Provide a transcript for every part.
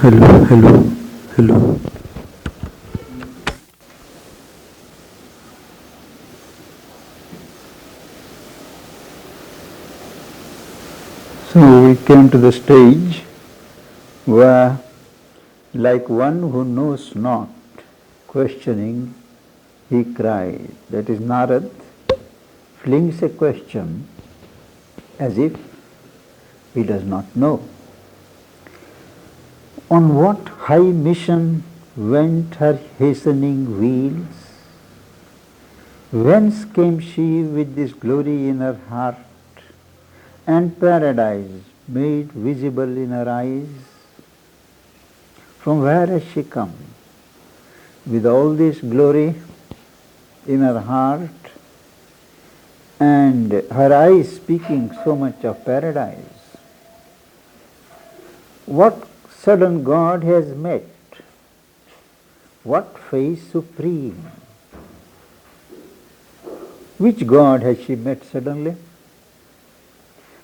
Hello, hello, hello. So we came to the stage where, like one who knows not, questioning, he cried. That is, Narad flings a question as if he does not know. On what high mission went her hastening wheels? Whence came she with this glory in her heart and paradise made visible in her eyes? From where has she come with all this glory in her heart and her eyes speaking so much of paradise? What sudden God has met? What face supreme? Which God has she met suddenly?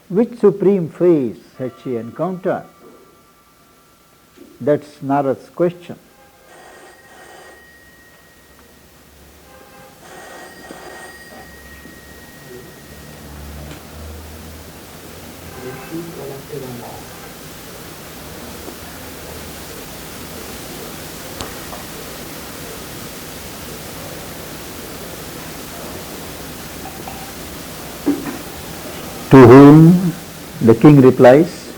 Which supreme face has she encountered? That's Narad's question. To whom the king replies,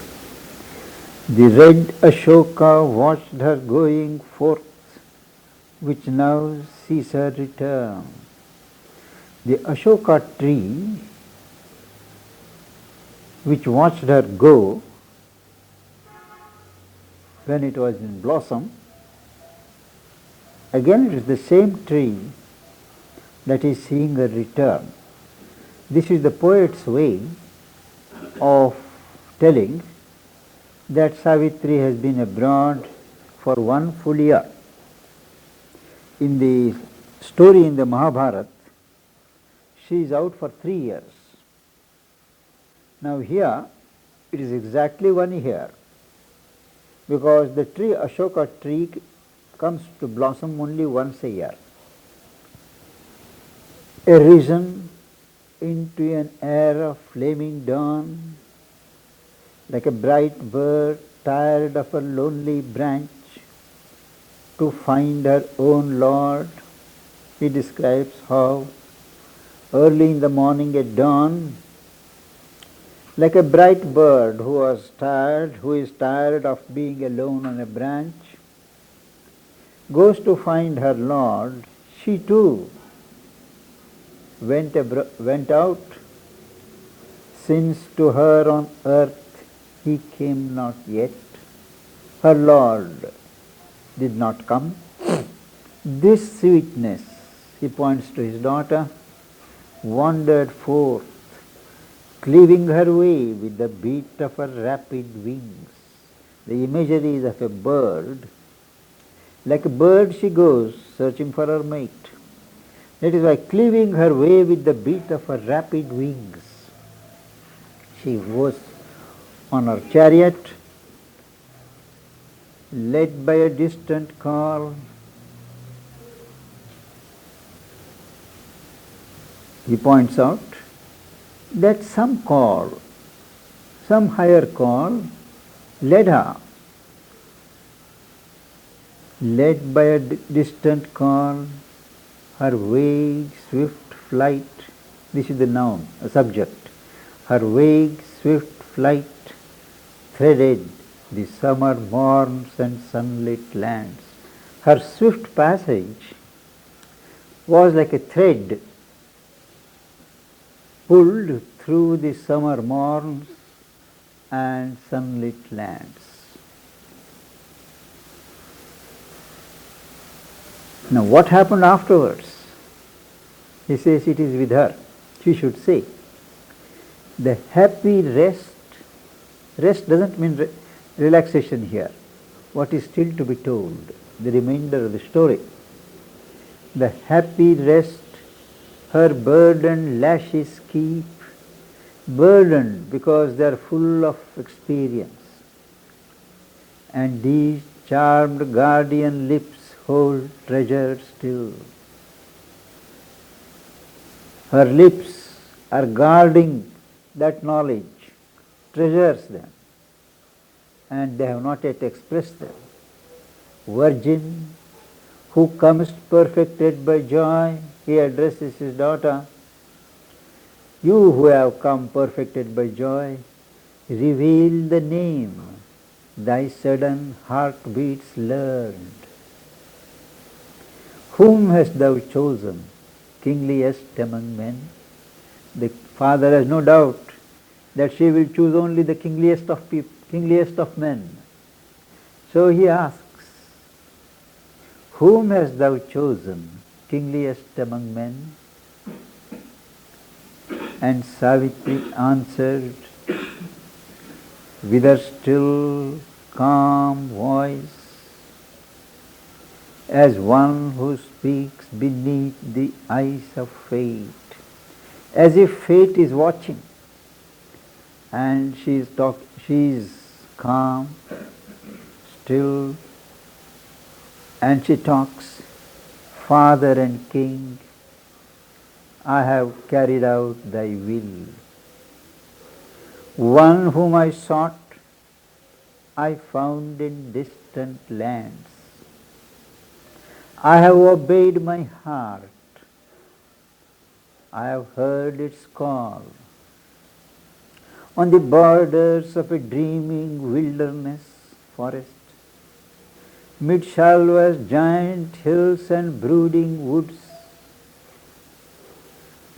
the red Ashoka watched her going forth, which now sees her return. The Ashoka tree, which watched her go when it was in blossom, again it is the same tree that is seeing her return. This is the poet's way of telling that Savitri has been abroad for 1 full year. In the story in the Mahabharata, she is out for 3 years. Now here, it is exactly 1 year, because the tree, Ashoka tree, comes to blossom only once a year. Arisen into an air of flaming dawn, like a bright bird tired of a lonely branch to find her own Lord. He describes how early in the morning at dawn, like a bright bird who is tired of being alone on a branch, goes to find her Lord. She too went out, since to her on earth he came not yet. Her Lord did not come. This sweetness, he points to his daughter, wandered forth, cleaving her way with the beat of her rapid wings. The imagery is of a bird. Like a bird she goes, searching for her mate. That is why, cleaving her way with the beat of her rapid wings, she was on her chariot, led by a distant call. He points out that some call, some higher call, led her, led by a distant call, her vague, swift flight. This is the noun, a subject. Her vague, swift flight threaded the summer morns and sunlit lands. Her swift passage was like a thread pulled through the summer morns and sunlit lands. Now what happened afterwards? He says it is with her. She should say, the happy rest. Rest doesn't mean relaxation here. What is still to be told, the remainder of the story. The happy rest her burdened lashes keep, burdened because they are full of experience, and these charmed guardian lips hold treasure still. Her lips are guarding that knowledge, treasures them, and they have not yet expressed them. Virgin, who comes perfected by joy, he addresses his daughter. You who have come perfected by joy, reveal the name thy sudden heartbeats learned. Whom hast thou chosen, kingliest among men? The father has no doubt that she will choose only the kingliest of men. So he asks, whom hast thou chosen, kingliest among men? And Savitri answered with her still, calm voice, as one who speaks beneath the eyes of fate, as if fate is watching, and she is calm, still, and she talks, Father and King, I have carried out thy will. One whom I sought, I found in distant lands. I have obeyed my heart. I have heard its call. On the borders of a dreaming wilderness forest, mid Shalva's giant hills and brooding woods,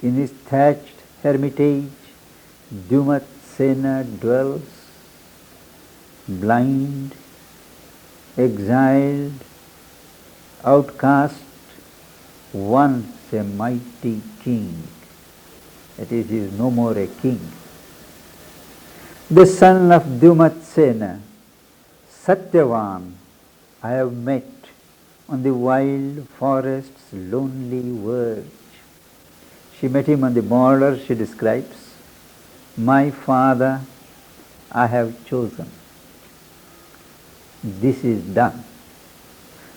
in his thatched hermitage, Dumatsena dwells, blind, exiled, outcast, once a mighty king. That is, he is no more a king. The son of Dumatsena, Satyavan, I have met on the wild forest's lonely verge. She met him on the border, she describes, my father, I have chosen. This is done.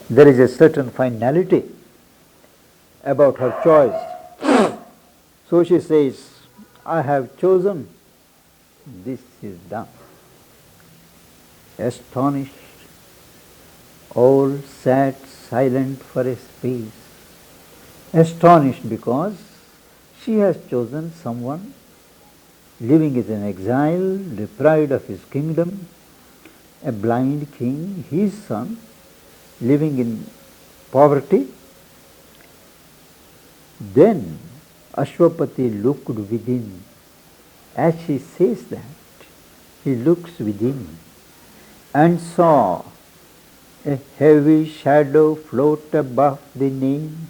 There is a certain finality about her choice. So she says, I have chosen, this is done. Astonished, all sat silent for a space. Astonished because she has chosen someone living as an exile, deprived of his kingdom, a blind king, his son, living in poverty. Then Ashwapati looked within. As she says that, he looks within and saw a heavy shadow float above the name,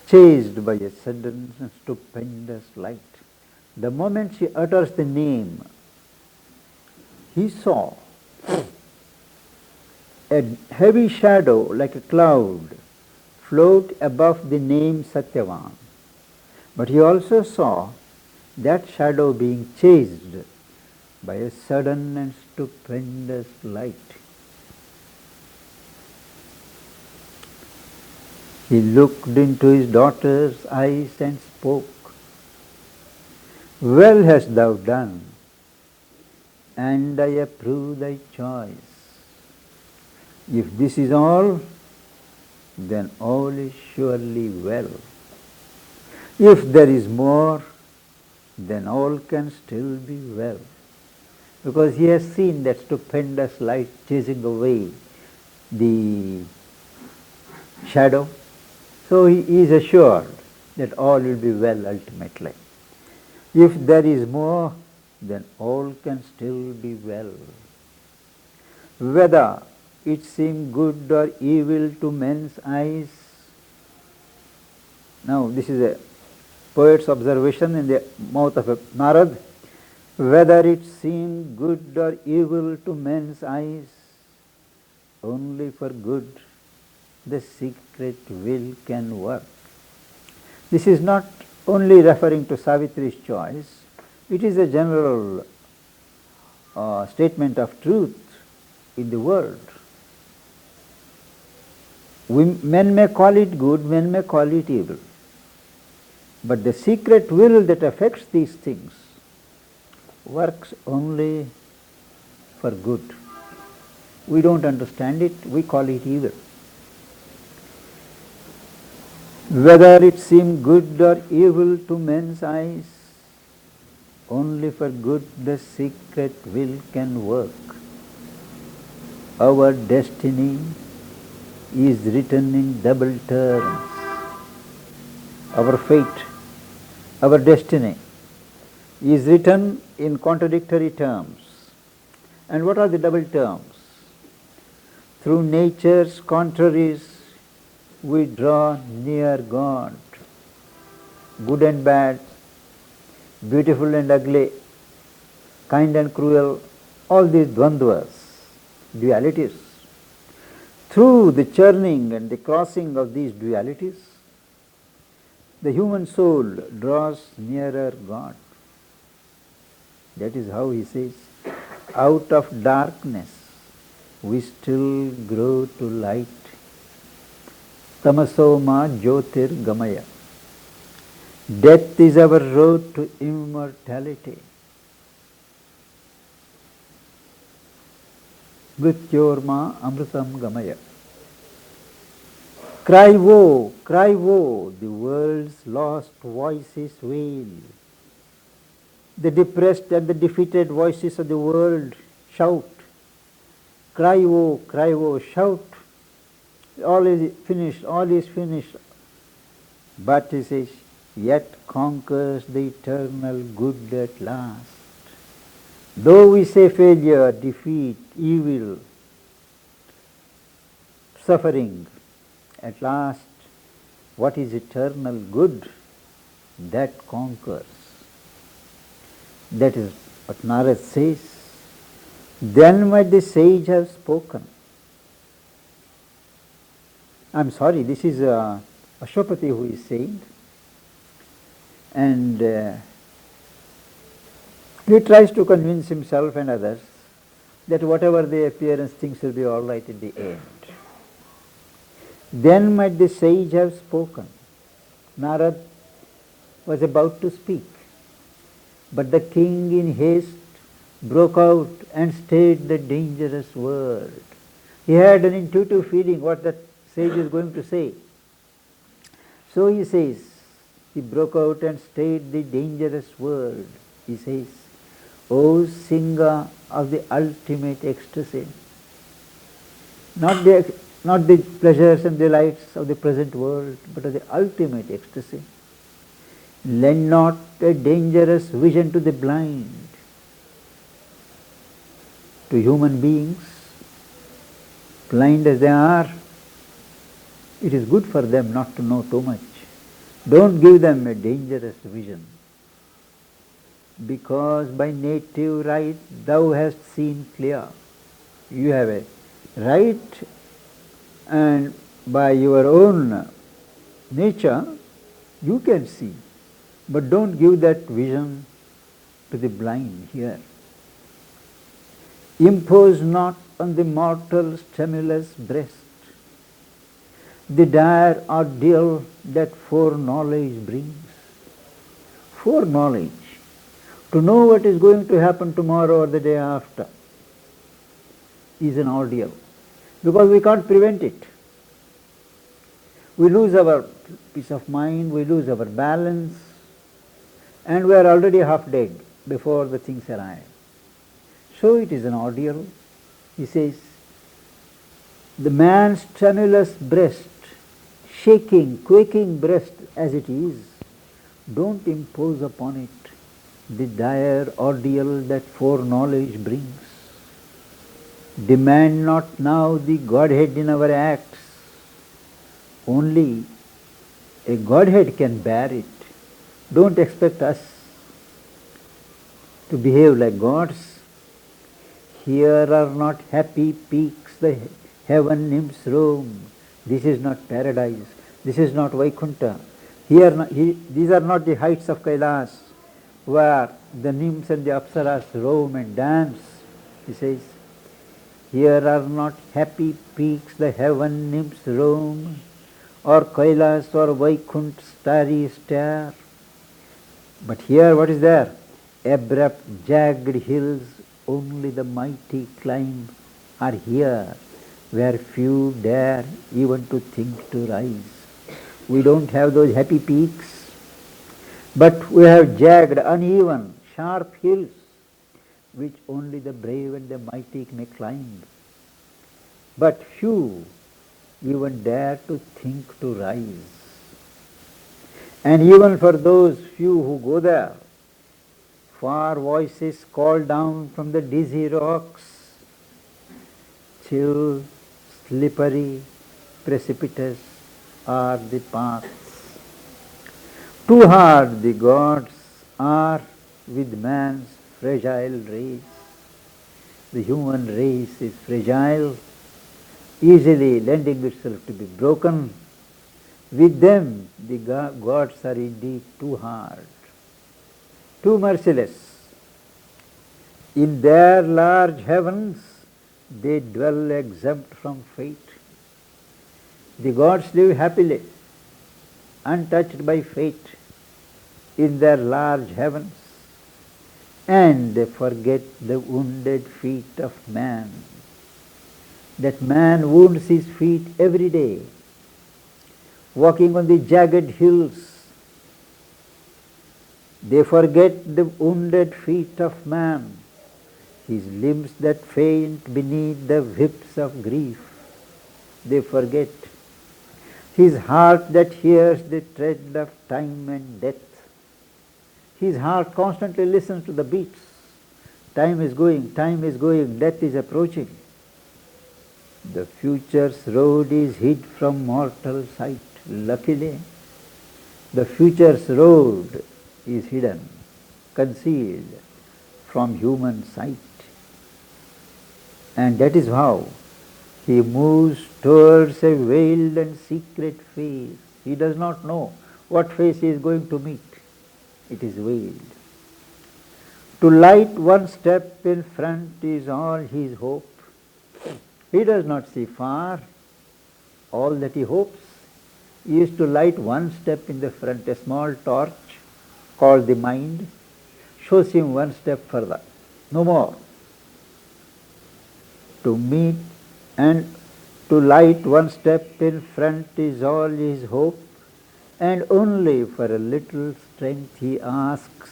chased by a sudden and stupendous light. The moment she utters the name, he saw a heavy shadow like a cloud float above the name Satyavan. But he also saw that shadow being chased by a sudden and stupendous light. He looked into his daughter's eyes and spoke, well hast thou done, and I approve thy choice. If this is all, then all is surely well. If there is more, then all can still be well. Because he has seen that stupendous light chasing away the shadow. So he is assured that all will be well ultimately. If there is more, then all can still be well. Whether it seem good or evil to men's eyes. Now this is a poet's observation in the mouth of a Narad. Whether it seem good or evil to men's eyes, only for good the secret will can work. This is not only referring to Savitri's choice, it is a general statement of truth in the world. Men may call it good, men may call it evil. But the secret will that affects these things works only for good. We don't understand it, we call it evil. Whether it seem good or evil to men's eyes, only for good the secret will can work. Our destiny is written in double terms. Our fate, our destiny is written in contradictory terms. And what are the double terms? Through nature's contraries, we draw near God. Good and bad, beautiful and ugly, kind and cruel, all these dvandvas, dualities. Through the churning and the crossing of these dualities, the human soul draws nearer God. That is how he says, out of darkness we still grow to light. Tamasoma jyotir gamaya. Death is our road to immortality. Mrityorma amritam gamaya. Cry woe, the world's lost voices wail. The depressed and the defeated voices of the world shout. Cry woe, shout. All is finished, all is finished. But he says, yet conquers the eternal good at last. Though we say failure, defeat, evil, suffering, at last, what is eternal good? That conquers. That is what Narad says. Then might the sage have spoken. I'm sorry, this is Ashwapati who is saying. And he tries to convince himself and others that whatever the appearance, things will be all right in the end. Then might the sage have spoken. Narad was about to speak, but the king in haste broke out and stayed the dangerous word. He had an intuitive feeling what that sage is going to say. So he says, he broke out and stayed the dangerous word. He says, O singer of the ultimate ecstasy, not the pleasures and delights of the present world, but of the ultimate ecstasy. Lend not a dangerous vision to the blind. To human beings, blind as they are, it is good for them not to know too much. Don't give them a dangerous vision. Because by native right thou hast seen clear. You have a right, and by your own nature you can see. But don't give that vision to the blind here. Impose not on the mortal stimulus breast the dire ordeal that foreknowledge brings. Foreknowledge. To know what is going to happen tomorrow or the day after is an ordeal, because we can't prevent it. We lose our peace of mind, we lose our balance, and we are already half dead before the things arrive. So it is an ordeal. He says, the man's tremulous breast, shaking, quaking breast as it is, don't impose upon it the dire ordeal that foreknowledge brings. Demand not now the Godhead in our acts. Only a Godhead can bear it. Don't expect us to behave like gods. Here are not happy peaks the heaven nymphs roam. This is not paradise. This is not Vaikuntha. These are not the heights of Kailas where the nymphs and the apsaras roam and dance. He says, Here are not happy peaks the heaven nymphs roam, or Kailas or Vaikunt's starry star. But here what is there? Abrupt, jagged hills, only the mighty climb, are here, where few dare even to think to rise. We don't have those happy peaks, but we have jagged, uneven, sharp hills, which only the brave and the mighty may climb. But few even dare to think to rise. And even for those few who go there, far voices call down from the dizzy rocks, chill, slippery, precipitous are the paths. Too hard the gods are with man's fragile race. The human race is fragile, easily lending itself to be broken. With them, the gods are indeed too hard, too merciless. In their large heavens, they dwell exempt from fate. The gods live happily, untouched by fate, in their large heavens, and they forget the wounded feet of man. That man wounds his feet every day, walking on the jagged hills. They forget the wounded feet of man, his limbs that faint beneath the whips of grief. They forget his heart that hears the tread of time and death. His heart constantly listens to the beats. Time is going, death is approaching. The future's road is hid from mortal sight. Luckily, the future's road is hidden, concealed from human sight. And that is how he moves towards a veiled and secret face. He does not know what face he is going to meet. It is veiled. To light one step in front is all his hope. He does not see far. All that he hopes is to light one step in the front. A small torch called the mind shows him one step further, no more. To meet and to light one step in front is all his hope, and only for a little strength he asks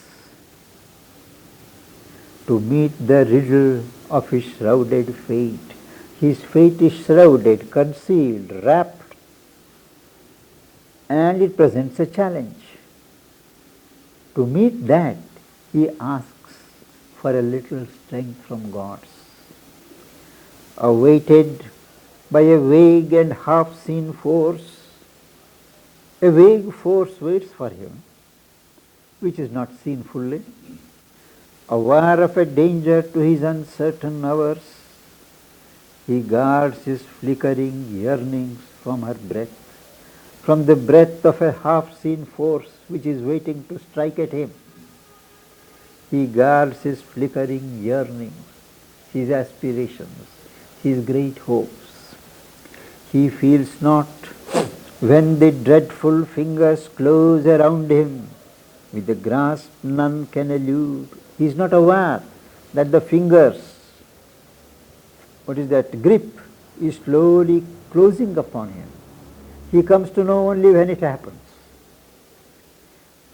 to meet the riddle of his shrouded fate. His fate is shrouded, concealed, wrapped, and it presents a challenge. To meet that, he asks for a little strength from gods. Awaited by a vague and half-seen force, a vague force waits for him, which is not seen fully. Aware of a danger to his uncertain hours, he guards his flickering yearnings from her breath, from the breath of a half-seen force which is waiting to strike at him. He guards his flickering yearnings, his aspirations, his great hopes. He feels not when the dreadful fingers close around him. With the grasp none can elude. He is not aware that the fingers, grip, is slowly closing upon him. He comes to know only when it happens.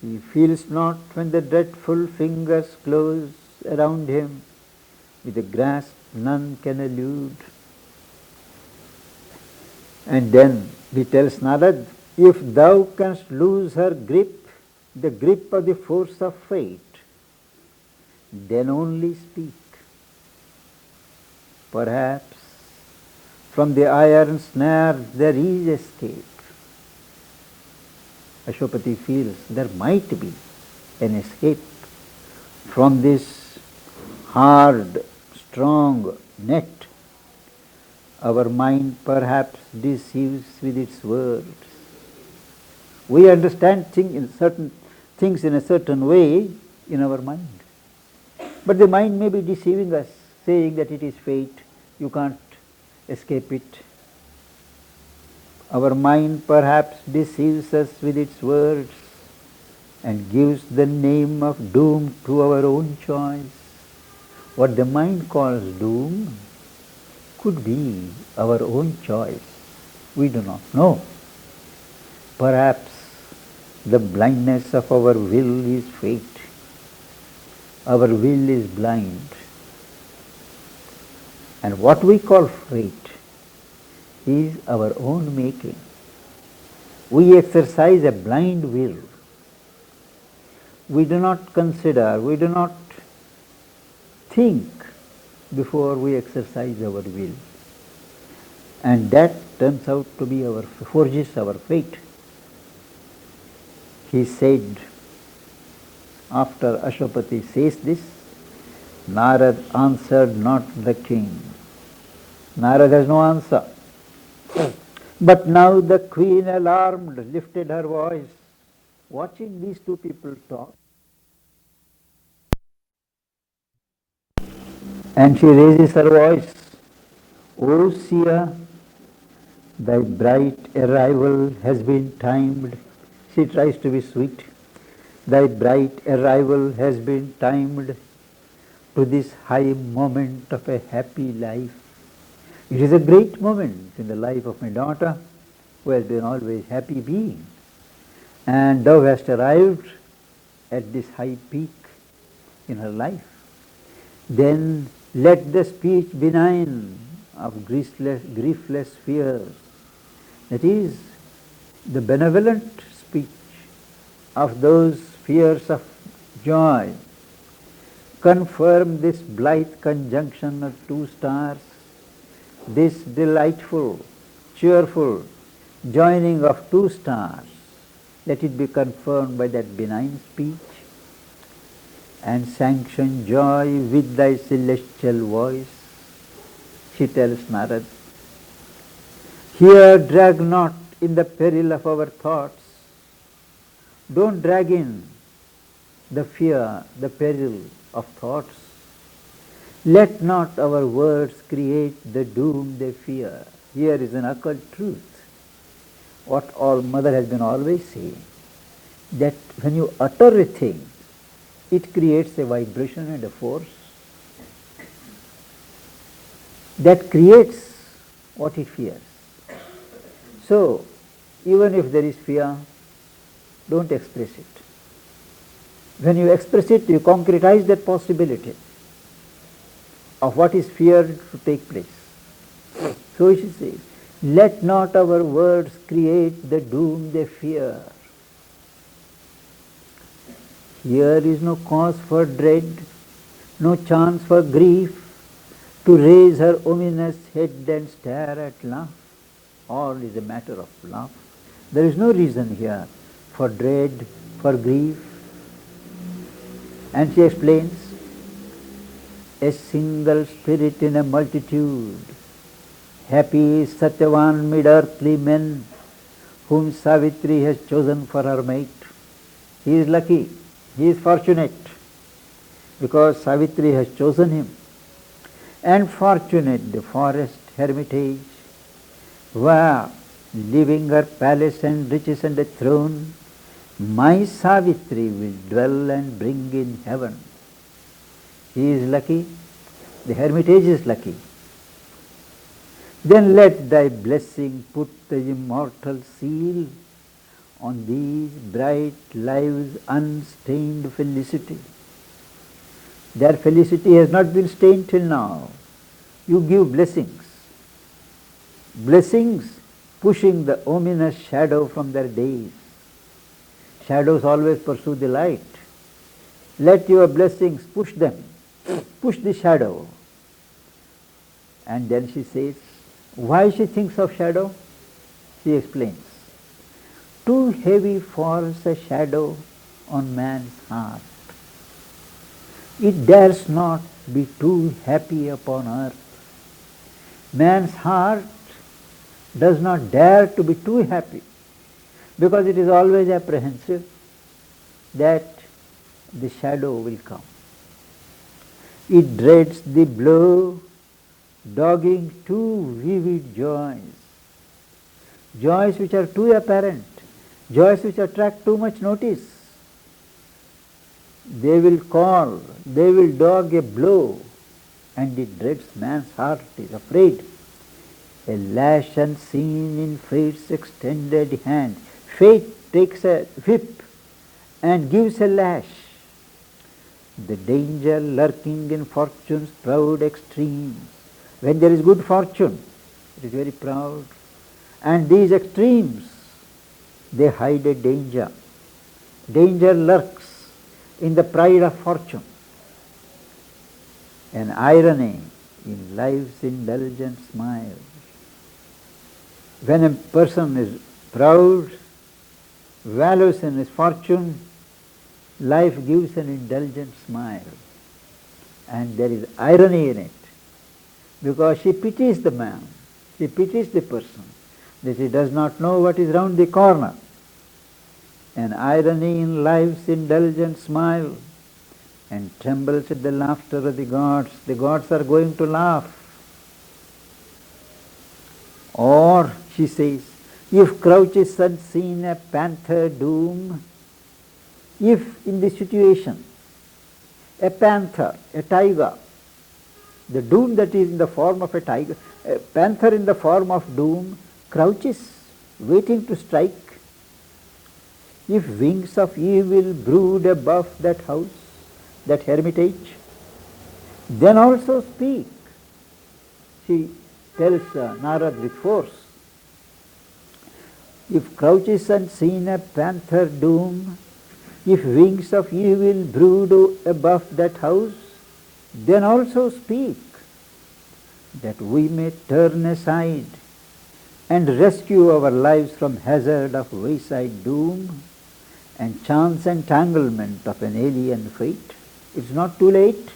He feels not when the dreadful fingers close around him. With the grasp none can elude. And then he tells Narad, if thou canst lose her grip, the grip of the force of fate, then only speak. Perhaps from the iron snare there is escape. Ashwapati feels there might be an escape from this hard, strong net. Our mind perhaps deceives with its words. We understand things in a certain way in our mind. But the mind may be deceiving us, saying that it is fate, You can't escape it. Our mind perhaps deceives us with its words and gives the name of doom to our own choice. What the mind calls doom could be our own choice. We do not know. Perhaps the blindness of our will is fate. Our will is blind. And what we call fate is our own making. We exercise a blind will. We do not consider, we do not think before we exercise our will. And that turns out to be forges our fate. He said, after Ashwapati says this, Narad answered not the king. Narad has no answer. But now the queen, alarmed, lifted her voice, watching these two people talk. And she raises her voice, O seer, thy bright arrival has been timed. She tries to be sweet. Thy bright arrival has been timed to this high moment of a happy life. It is a great moment in the life of my daughter, who has been always happy being. And thou hast arrived at this high peak in her life. Then let the speech benign of griefless fears, that is, the benevolent speech of those fears of joy, confirm this blithe conjunction of two stars, this delightful, cheerful joining of two stars. Let it be confirmed by that benign speech, and sanction joy with thy celestial voice. She tells Narad, here drag not in the peril of our thoughts. Don't drag in the fear, the peril of thoughts. Let not our words create the doom they fear. Here is an occult truth. What all mother has been always saying, that when you utter a thing, it creates a vibration and a force that creates what it fears. So, even if there is fear, don't express it. When you express it, you concretize that possibility of what is feared to take place. So she says, let not our words create the doom they fear. Here is no cause for dread, no chance for grief, to raise her ominous head and stare at laugh. All is a matter of laugh. There is no reason here for dread, for grief. And she explains, a single spirit in a multitude, happy is Satyavan mid earthly men, whom Savitri has chosen for her mate. He is lucky, he is fortunate, because Savitri has chosen him. And fortunate the forest hermitage, where, leaving her palace and riches and a throne, my Savitri will dwell and bring in heaven. He is lucky, the hermitage is lucky. Then let thy blessing put the immortal seal on these bright lives' unstained felicity. Their felicity has not been stained till now. You give blessings. Blessings pushing the ominous shadow from their days. Shadows always pursue the light. Let your blessings push them. Push the shadow. And then she says, why she thinks of shadow? She explains. Too heavy falls a shadow on man's heart. It dares not be too happy upon earth. Man's heart does not dare to be too happy, because it is always apprehensive that the shadow will come. It dreads the blow dogging two vivid joys, joys which are too apparent, joys which attract too much notice. They will call, they will dog a blow, and it dreads man's heart, is afraid. A lash unseen in fate's extended hand. Fate takes a whip and gives a lash. The danger lurking in fortune's proud extremes. When there is good fortune, it is very proud. And these extremes, they hide a danger. Danger lurks in the pride of fortune. An irony in life's indulgent smile. When a person is proud, values in his fortune, life gives an indulgent smile. And there is irony in it, because she pities the man, she pities the person, that he does not know what is round the corner. An irony in life's indulgent smile, and trembles at the laughter of the gods. The gods are going to laugh. Or, she says, if crouches unseen a panther doom, if in this situation a panther, a tiger, the doom that is in the form of a tiger, a panther in the form of doom, crouches, waiting to strike, if wings of evil brood above that house, that hermitage, then also speak. She tells Narad with force. If crouches unseen a panther doom, if wings of evil brood above that house, then also speak, that we may turn aside and rescue our lives from hazard of wayside doom and chance entanglement of an alien fate. It's not too late.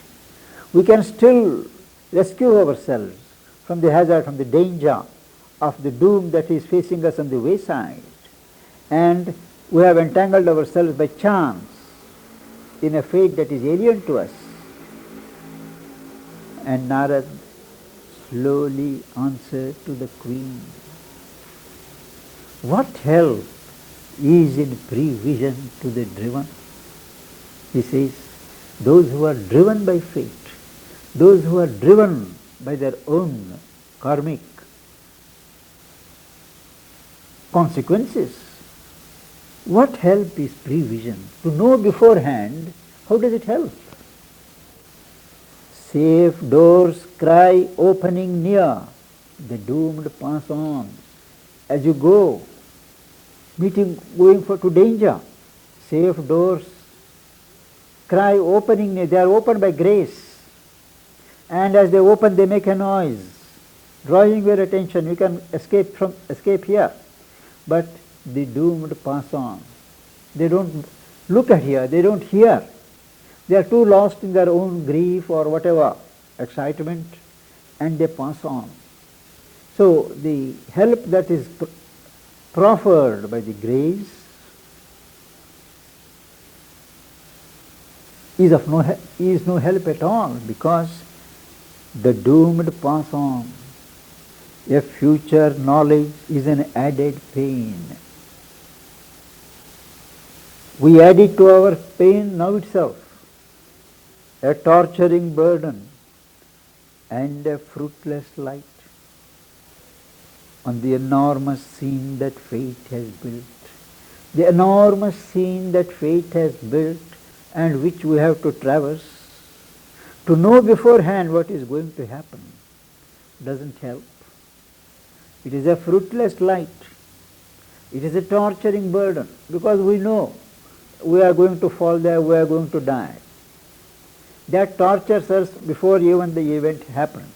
We can still rescue ourselves from the hazard, from the danger of the doom that is facing us on the wayside. And we have entangled ourselves by chance in a fate that is alien to us. And Narad slowly answered to the queen, what help is in prevision to the driven? He says, those who are driven by fate, those who are driven by their own karmic consequences, what help is prevision? To know beforehand, how does it help? Safe doors cry opening near, the doomed pass on. As you go, going to danger, safe doors cry opening near, they are opened by grace. And as they open, they make a noise, drawing your attention. You can escape here. But the doomed pass on. They don't look at here, they don't hear. They are too lost in their own grief or whatever, excitement, and they pass on. So the help that is proffered by the grace is no help at all, because the doomed pass on. A future knowledge is an added pain. We add it to our pain now itself, a torturing burden and a fruitless light on the enormous scene that fate has built. The enormous scene that fate has built and which we have to traverse. To know beforehand what is going to happen doesn't help. It is a fruitless light. It is a torturing burden, because we know we are going to fall there, we are going to die. That tortures us before even the event happens.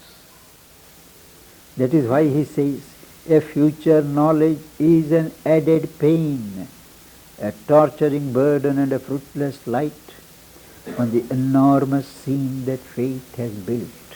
That is why he says, a future knowledge is an added pain, a torturing burden and a fruitless light on the enormous scene that fate has built.